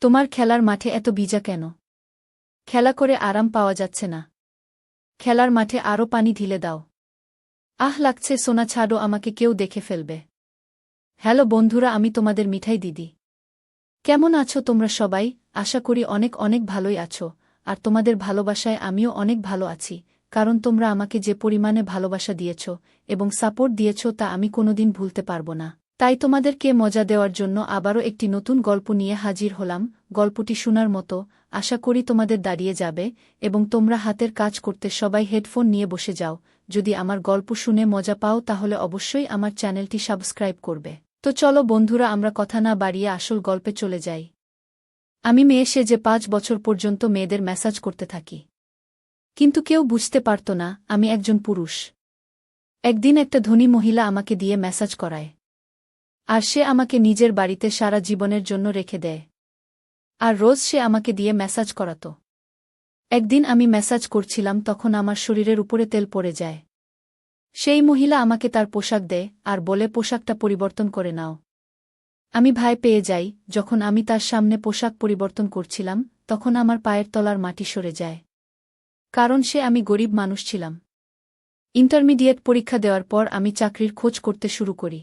তোমার খেলার মাঠে এত ভিজা কেন? খেলা করে আরাম পাওয়া যাচ্ছে না। খেলার মাঠে আরও পানি ঢেলে দাও। আহ লাগছে সোনা, ছাড়ো আমাকে, কেউ দেখে ফেলবে। হ্যালো বন্ধুরা, আমি তোমাদের মিঠাই দিদি। কেমন আছো তোমরা সবাই? আশা করি অনেক অনেক ভালোই আছো। আর তোমাদের ভালোবাসায় আমিও অনেক ভালো আছি, কারণ তোমরা আমাকে যে পরিমাণে ভালোবাসা দিয়েছ এবং সাপোর্ট দিয়েছ তা আমি কোনোদিন ভুলতে পারব না। তাই তোমাদেরকে মজা দেওয়ার জন্য আবারও একটি নতুন গল্প নিয়ে হাজির হলাম। গল্পটি শোনার মতো, আশা করি তোমাদের দাঁড়িয়ে যাবে এবং তোমরা হাতের কাজ করতে সবাই হেডফোন নিয়ে বসে যাও। যদি আমার গল্প শুনে মজা পাও তাহলে অবশ্যই আমার চ্যানেলটি সাবস্ক্রাইব করবে। তো চলো বন্ধুরা, আমরা কথা না বাড়িয়ে আসল গল্পে চলে যাই। আমি মেয়ে সেজে 5 বছর পর্যন্ত মেয়েদের ম্যাসাজ করতে থাকি, কিন্তু কেউ বুঝতে পারত না আমি একজন পুরুষ। একদিন একটা ধনী মহিলা আমাকে দিয়ে ম্যাসাজ করায়, আর সে আমাকে নিজের বাড়িতে সারা জীবনের জন্য রেখে দেয়। আর রোজ সে আমাকে দিয়ে ম্যাসাজ করাত। একদিন আমি ম্যাসাজ করছিলাম, তখন আমার শরীরের উপরে তেল পড়ে যায়। সেই মহিলা আমাকে তার পোশাক দেয় আর বলে, পোশাকটা পরিবর্তন করে নাও। আমি ভয় পেয়ে যাই। যখন আমি তার সামনে পোশাক পরিবর্তন করছিলাম, তখন আমার পায়ের তলার মাটি সরে যায়। কারণ আমি গরিব মানুষ ছিলাম। ইন্টারমিডিয়েট পরীক্ষা দেওয়ার পর আমি চাকরির খোঁজ করতে শুরু করি,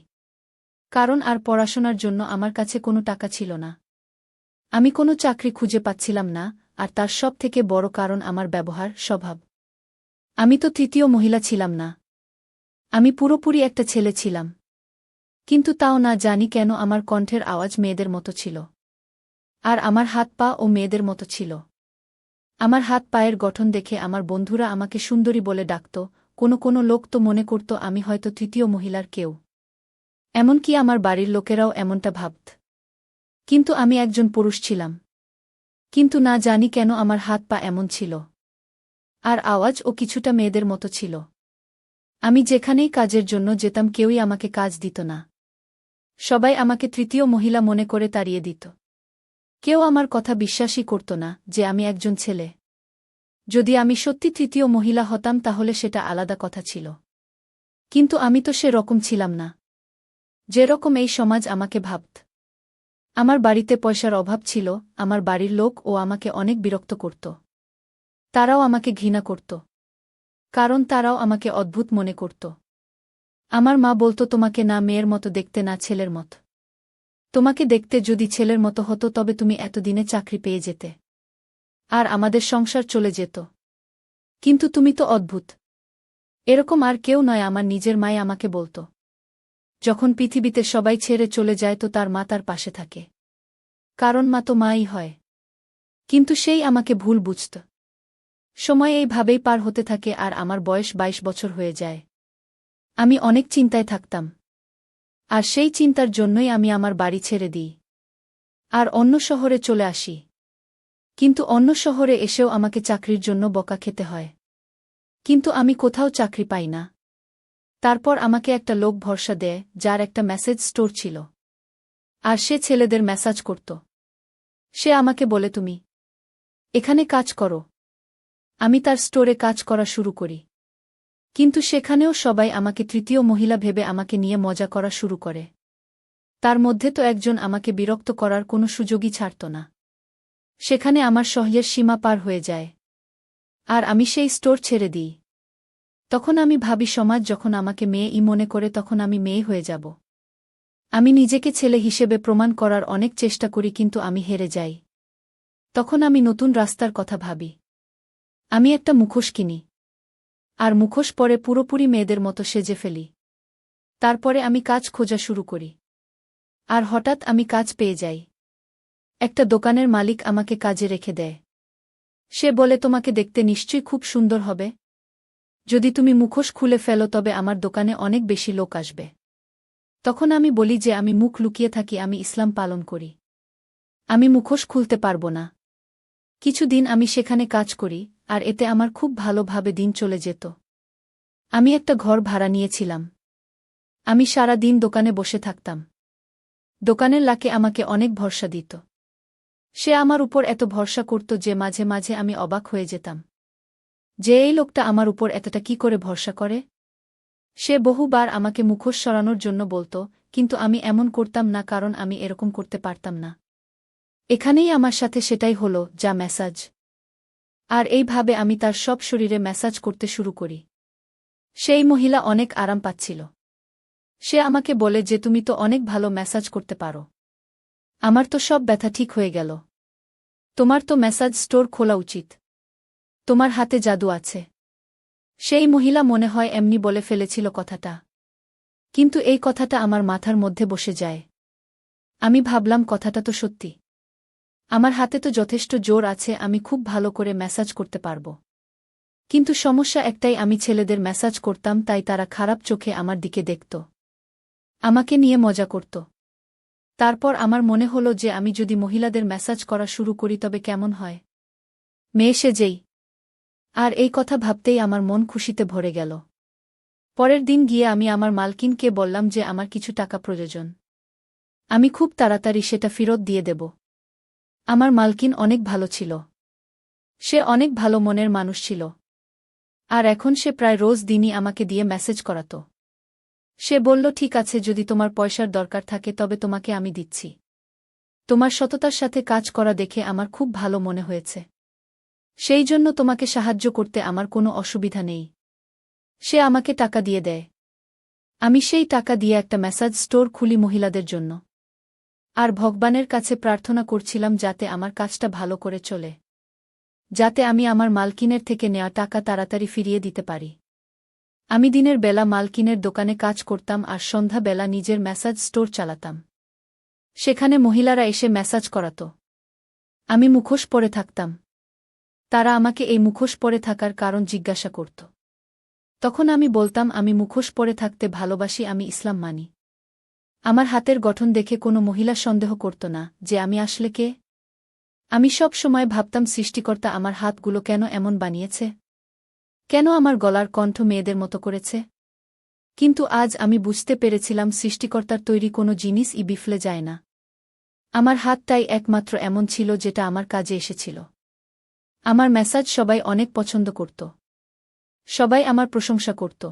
কারণ আর পড়াশোনার জন্য আমার কাছে কোনো টাকা ছিল না। আমি কোনো চাকরি খুঁজে পাচ্ছিলাম না, আর তার সব থেকে বড় কারণ আমার ব্যবহার, স্বভাব। আমি তো তৃতীয় মহিলা ছিলাম না, আমি পুরোপুরি একটা ছেলে ছিলাম। কিন্তু তাও না জানি কেন আমার কণ্ঠের আওয়াজ মেয়েদের মতো ছিল, আর আমার হাত পা ও মেয়েদের মতো ছিল। আমার হাত পায়ের গঠন দেখে আমার বন্ধুরা আমাকে সুন্দরী বলে ডাকত। কোনো লোক তো মনে করত আমি হয়তো তৃতীয় মহিলার কেউ। এমনকি আমার বাড়ির লোকেরাও এমনটা ভাবত। কিন্তু আমি একজন পুরুষ ছিলাম। কিন্তু না জানি কেন আমার হাত পা এমন ছিল, আর আওয়াজ ও কিছুটা মেয়েদের মতো ছিল। আমি যেখানেই কাজের জন্য যেতাম কেউই আমাকে কাজ দিত না। সবাই আমাকে তৃতীয় মহিলা মনে করে তাড়িয়ে দিত। কেউ আমার কথা বিশ্বাসই করত না যে আমি একজন ছেলে। যদি আমি সত্যি তৃতীয় মহিলা হতাম তাহলে সেটা আলাদা কথা ছিল, কিন্তু আমি তো সে রকম ছিলাম না যেরকম এই সমাজ আমাকে ভাবত। আমার বাড়িতে পয়সার অভাব ছিল, আমার বাড়ির লোক ও আমাকে অনেক বিরক্ত করত। তারাও আমাকে ঘৃণা করত, কারণ তারাও আমাকে অদ্ভুত মনে করত। আমার মা বলতো, তোমাকে না মেয়ের মতো দেখতে না ছেলের মতো। তোমাকে দেখতে যদি ছেলের মতো হতো তবে তুমি এতদিনে চাকরি পেয়ে যেতে, আর আমাদের সংসার চলে যেত। কিন্তু তুমি তো অদ্ভুত। এরকম আর কেউ নয়, আমার নিজের মাই আমাকে বলত। যখন পৃথিবীতে সবাই ছেড়ে চলে যায় তো তার মা তার পাশে থাকে, কারণ মা তো মাই হয়। কিন্তু সেই আমাকে ভুল বুঝত। সময় এইভাবেই পার হতে থাকে আর আমার বয়স 22 বছর হয়ে যায়। আমি অনেক চিন্তায় থাকতাম, আর সেই চিন্তার জন্যই আমি আমার বাড়ি ছেড়ে দিই আর অন্য শহরে চলে আসি। কিন্তু অন্য শহরে এসেও আমাকে চাকরির জন্য বকা খেতে হয়, কিন্তু আমি কোথাও চাকরি পাই না। তারপর আমাকে একটা লোক ভরসা দেয় যার একটা মেসেজ স্টোর ছিল, আর সে ছেলেদের ম্যাসাজ করত। সে আমাকে বলে, তুমি এখানে কাজ করো। আমি তার স্টোরে কাজ করা শুরু করি, কিন্তু সেখানেও সবাই আমাকে তৃতীয় মহিলা ভেবে আমাকে নিয়ে মজা করা শুরু করে। তার মধ্যে তো একজন আমাকে বিরক্ত করার কোনো সুযোগই ছাড়ত না। সেখানে আমার সহ্যের সীমা পার হয়ে যায়, আর আমি সেই স্টোর ছেড়ে দিই। তখন আমি ভাবি, সমাজ যখন আমাকে মেয়েই মনে করে তখন আমি মেয়ে হয়ে যাব। আমি নিজেকে ছেলে হিসেবে প্রমাণ করার অনেক চেষ্টা করি, কিন্তু আমি হেরে যাই। তখন আমি নতুন রাস্তার কথা ভাবি। আমি একটা মুখোশ কিনি, আর মুখোশ পরে পুরোপুরি মেয়েদের মতো সেজে ফেলি। তারপরে আমি কাজ খোঁজা শুরু করি, আর হঠাৎ আমি কাজ পেয়ে যাই। একটা দোকানের মালিক আমাকে কাজে রেখে দেয়। সে বলে, তোমাকে দেখতে নিশ্চয়ই খুব সুন্দর হবে। যদি তুমি মুখোশ খুলে ফেলো তবে আমার দোকানে অনেক বেশি লোক আসবে। তখন আমি বলি যে আমি মুখ লুকিয়ে থাকি, আমি ইসলাম পালন করি, আমি মুখোশ খুলতে পারবো না। কিছুদিন আমি সেখানে কাজ করি, আর এতে আমার খুব ভালোভাবে দিন চলে যেত। আমি একটা ঘর ভাড়া নিয়েছিলাম। আমি সারা দিন দোকানে বসে থাকতাম। দোকানের লাকে আমাকে অনেক ভরসা দিত। সে আমার উপর এত ভরসা করত যে মাঝে মাঝে আমি অবাক হয়ে যেতাম যে এই লোকটা আমার উপর এতটা কি করে ভরসা করে। সে বহুবার আমাকে মুখোশ সরানোর জন্য বলত, কিন্তু আমি এমন করতাম না, কারণ আমি এরকম করতে পারতাম না। এখানেই আমার সাথে সেটাই হলো, যা ম্যাসাজ। আর এইভাবে আমি তার সব শরীরে ম্যাসাজ করতে শুরু করি। সেই মহিলা অনেক আরাম পাচ্ছিল। সে আমাকে বলে যে তুমি তো অনেক ভালো ম্যাসাজ করতে পারো। আমার তো সব ব্যথা ঠিক হয়ে গেল। তোমার তো ম্যাসাজ স্টোর খোলা উচিত। তোমার হাতে জাদু আছে। সেই মহিলা মনে হয় এমনি বলে ফেলেছিল কথাটা। কিন্তু এই কথাটা আমার মাথার মধ্যে বসে যায়। আমি ভাবলাম কথাটা তো সত্যি। আমার হাতে তো যথেষ্ট জোর আছে, আমি খুব ভালো করে ম্যাসাজ করতে পারব। কিন্তু সমস্যা একটাই, আমি ছেলেদের ম্যাসাজ করতাম, তাই তারা খারাপ চোখে আমার দিকে দেখত। আমাকে নিয়ে মজা করত। তারপর আমার মনে হলো যে আমি যদি মহিলাদের ম্যাসাজ করা শুরু করি তবে কেমন হয়, মেয়ে সেজেই। আর এই কথা ভাবতেই আমার মন খুশিতে ভরে গেল। পরের দিন গিয়ে আমি আমার মালকিনকে বললাম যে আমার কিছু টাকা প্রয়োজন। আমি খুব তাড়াতাড়ি সেটা ফেরত দিয়ে দেব। আমার মালকিন অনেক ভালো ছিল। সে অনেক ভালো মনের মানুষ ছিল। আর এখন সে প্রায় রোজ দিনই আমাকে দিয়ে মেসেজ করাত। সে বলল, ঠিক আছে, যদি তোমার পয়সার দরকার থাকে তবে তোমাকে আমি দিচ্ছি। তোমার সততার সাথে কাজ করা দেখে আমার খুব ভালো মনে হয়েছে। সেই জন্য তোমাকে সাহায্য করতে আমার কোনো অসুবিধা নেই। সে আমাকে টাকা দিয়ে দেয়। আমি সেই টাকা দিয়ে একটা ম্যাসাজ স্টোর খুলি মহিলাদের জন্য। আর ভগবানের কাছে প্রার্থনা করছিলাম যাতে আমার কাজটা ভালো করে চলে, যাতে আমি আমার মালকিনের থেকে নেওয়া টাকা তাড়াতাড়ি ফিরিয়ে দিতে পারি। আমি দিনের বেলা মালকিনের দোকানে কাজ করতাম আর সন্ধ্যা বেলা নিজের ম্যাসাজ স্টোর চালাতাম। সেখানে মহিলারা এসে ম্যাসাজ করাত। আমি মুখোশ পরে থাকতাম। তারা আমাকে এই মুখোশ পরে থাকার কারণ জিজ্ঞাসা করত। তখন আমি বলতাম, আমি মুখোশ পরে থাকতে ভালোবাসি, আমি ইসলাম মানি। আমার হাতের গঠন দেখে কোনো মহিলা সন্দেহ করত না যে আমি আসলে কে। আমি সব সময় ভাবতাম, সৃষ্টিকর্তা আমার হাতগুলো কেন এমন বানিয়েছে? কেন আমার গলার কণ্ঠ মেয়েদের মতো করেছে? কিন্তু আজ আমি বুঝতে পেরেছিলাম, সৃষ্টিকর্তার তৈরি কোনো জিনিসই বিফলে যায় না। আমার হাতটাই একমাত্র এমন ছিল যেটা আমার কাজে এসেছিল। আমার ম্যাসাজ সবাই অনেক পছন্দ করত। সবাই আমার প্রশংসা করত।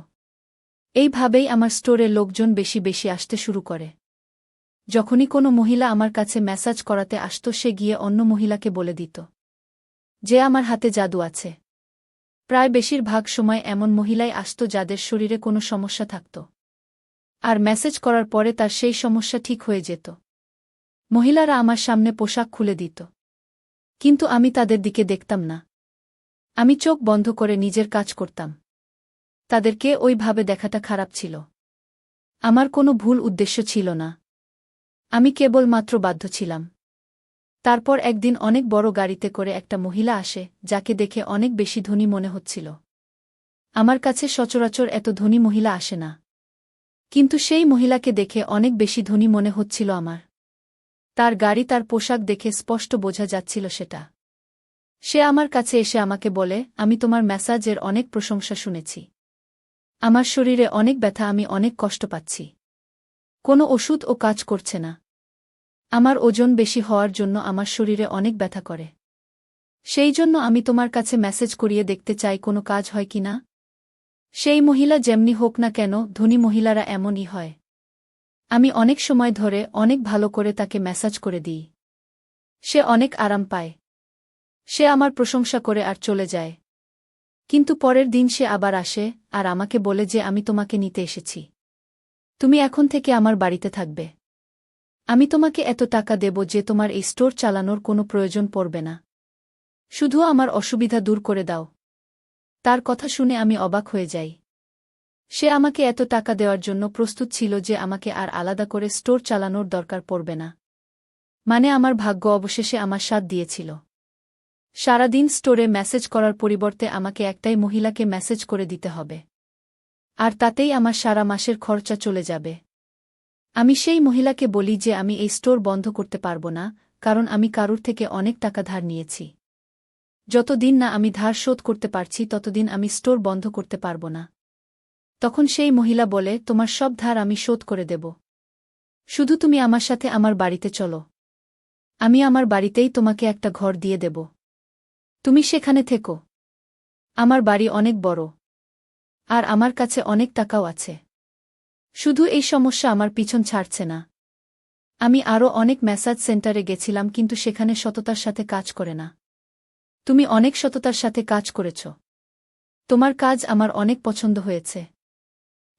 এইভাবেই আমার স্টোরে লোকজন বেশি বেশি আসতে শুরু করে। যখনই কোনো মহিলা আমার কাছে ম্যাসাজ করাতে আসত, সে গিয়ে অন্য মহিলাকে বলে দিত যে আমার হাতে জাদু আছে। প্রায় বেশিরভাগ সময় এমন মহিলাই আসত যাদের শরীরে কোনো সমস্যা থাকত। আর ম্যাসেজ করার পরে তার সেই সমস্যা ঠিক হয়ে যেত। মহিলারা আমার সামনে পোশাক খুলে দিত। কিন্তু আমি তাদের দিকে দেখতাম না। আমি চোখ বন্ধ করে নিজের কাজ করতাম। তাদেরকে ওইভাবে দেখাটা খারাপ ছিল। আমার কোনো ভুল উদ্দেশ্য ছিল না। আমি কেবলমাত্র বাধ্য ছিলাম। তারপর একদিন অনেক বড় গাড়িতে করে একটা মহিলা আসে, যাকে দেখে অনেক বেশি ধনী মনে হচ্ছিল। আমার কাছে সচরাচর এত ধনী মহিলা আসে না। কিন্তু সেই মহিলাকে দেখে অনেক বেশি ধনী মনে হচ্ছিল আমার। তার গাড়ি, তার পোশাক দেখে স্পষ্ট বোঝা যাচ্ছিল সেটা। সে আমার কাছে এসে আমাকে বলে, আমি তোমার ম্যাসাজের অনেক প্রশংসা শুনেছি। আমার শরীরে অনেক ব্যথা, আমি অনেক কষ্ট পাচ্ছি। কোনো ওষুধ ও কাজ করছে না। আমার ওজন বেশি হওয়ার জন্য আমার শরীরে অনেক ব্যথা করে। সেই জন্য আমি তোমার কাছে মেসেজ করিয়ে দেখতে চাই কোনো কাজ হয় কি না। সেই মহিলা যেমনি হোক না কেন, ধনী মহিলারা এমনই হয়। আমি অনেক সময় ধরে অনেক ভালো করে তাকে ম্যাসাজ করে দিই। সে অনেক আরাম পায়। সে আমার প্রশংসা করে আর চলে যায়। কিন্তু পরের দিন সে আবার আসে আর আমাকে বলে যে আমি তোমাকে নিতে এসেছি। তুমি এখন থেকে আমার বাড়িতে থাকবে। আমি তোমাকে এত টাকা দেব যে তোমার এই স্টোর চালানোর কোনো প্রয়োজন পড়বে না। শুধু আমার অসুবিধা দূর করে দাও। তার কথা শুনে আমি অবাক হয়ে যাই। সে আমাকে এত টাকা দেওয়ার জন্য প্রস্তুত ছিল যে আমাকে আর আলাদা করে স্টোর চালানোর দরকার পড়বে না। মানে আমার ভাগ্য অবশেষে আমার সাথ দিয়েছিল। সারাদিন স্টোরে মেসেজ করার পরিবর্তে আমাকে একটাই মহিলাকে মেসেজ করে দিতে হবে। আর তাতেই আমার সারা মাসের খরচা চলে যাবে। আমি সেই মহিলাকে বলি যে আমি এই স্টোর বন্ধ করতে পারব না, কারণ আমি কারুর থেকে অনেক টাকা ধার নিয়েছি। যতদিন না আমি ধার শোধ করতে পারছি ততদিন আমি স্টোর বন্ধ করতে পারব না। তখন সেই মহিলা বলে, তোমার সব ধার আমি শোধ করে দেব। শুধু তুমি আমার সাথে আমার বাড়িতে চলো। আমি আমার বাড়িতেই তোমাকে একটা ঘর দিয়ে দেব। তুমি সেখানে থেকো। আমার বাড়ি অনেক বড়। আর আমার কাছে অনেক টাকাও আছে। শুধু এই সমস্যা আমার পিছন ছাড়ছে না। আমি আরও অনেক ম্যাসাজ সেন্টারে গেছিলাম কিন্তু সেখানে সততার সাথে কাজ করে না। তুমি অনেক সততার সাথে কাজ করেছ। তোমার কাজ আমার অনেক পছন্দ হয়েছে।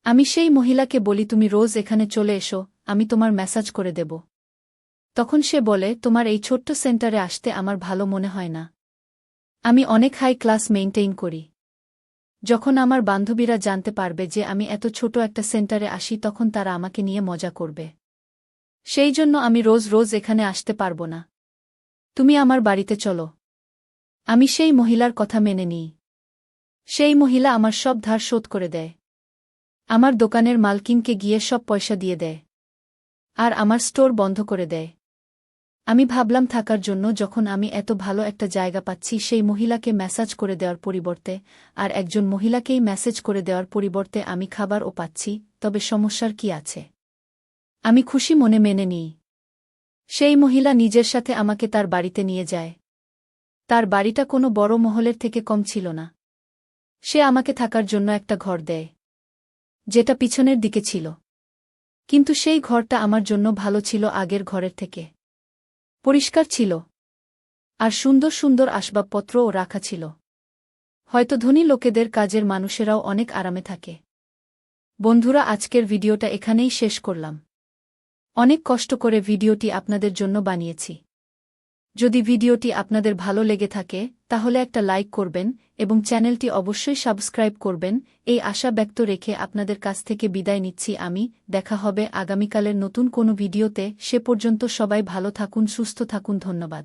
আমি সেই মহিলাকে বলি তুমি রোজ এখানে চলে এসো, আমি তোমার ম্যাসাজ করে দেব। তখন সে বলে তোমার এই ছোট্ট সেন্টারে আসতে আমার ভালো মনে হয় না। আমি অনেক হাই ক্লাস মেইনটেইন করি। যখন আমার বান্ধবীরা জানতে পারবে যে আমি এত ছোট একটা সেন্টারে আসি তখন তারা আমাকে নিয়ে মজা করবে। সেই জন্য আমি রোজ রোজ এখানে আসতে পারব না। তুমি আমার বাড়িতে চলো। আমি সেই মহিলার কথা মেনে নিই। সেই মহিলা আমার সব ধার শোধ করে দেয়। আমার দোকানের মালকিনকে গিয়ে সব পয়সা দিয়ে দেয়। আর আমার স্টোর বন্ধ করে দেয়। আমি ভাবলাম থাকার জন্য যখন আমি এত ভালো একটা জায়গা পাচ্ছি সেই মহিলাকে ম্যাসাজ করে দেওয়ার পরিবর্তে আর একজন মহিলাকেই ম্যাসেজ করে দেওয়ার পরিবর্তে আমি খাবারও পাচ্ছি, তবে সমস্যার কি আছে? আমি খুশি মনে মেনে নিই। সেই মহিলা নিজের সাথে আমাকে তার বাড়িতে নিয়ে যায়। তার বাড়িটা কোনো বড় মহলের থেকে কম ছিল না। সে আমাকে থাকার জন্য একটা ঘর দেয়, যেটা পিছনের দিকে ছিল। কিন্তু সেই ঘরটা আমার জন্য ভালো ছিল আগের ঘরের থেকে। পরিষ্কার ছিল। আর সুন্দর সুন্দর আসবাবপত্রও রাখা ছিল। হয়তো ধনী লোকেদের কাজের মানুষেরাও অনেক আরামে থাকে। বন্ধুরা, আজকের ভিডিওটা এখানেই শেষ করলাম। অনেক কষ্ট করে ভিডিওটি আপনাদের জন্য বানিয়েছি। যদি ভিডিওটি আপনাদের ভালো লেগে থাকে তাহলে একটা লাইক করবেন এবং চ্যানেলটি অবশ্যই সাবস্ক্রাইব করবেন এই আশা ব্যক্ত রেখে আপনাদের কাছ থেকে বিদায় নিচ্ছি আমি। দেখা হবে আগামীকালের নতুন কোনো ভিডিওতে। সে পর্যন্ত সবাই ভালো থাকুন, সুস্থ থাকুন। ধন্যবাদ।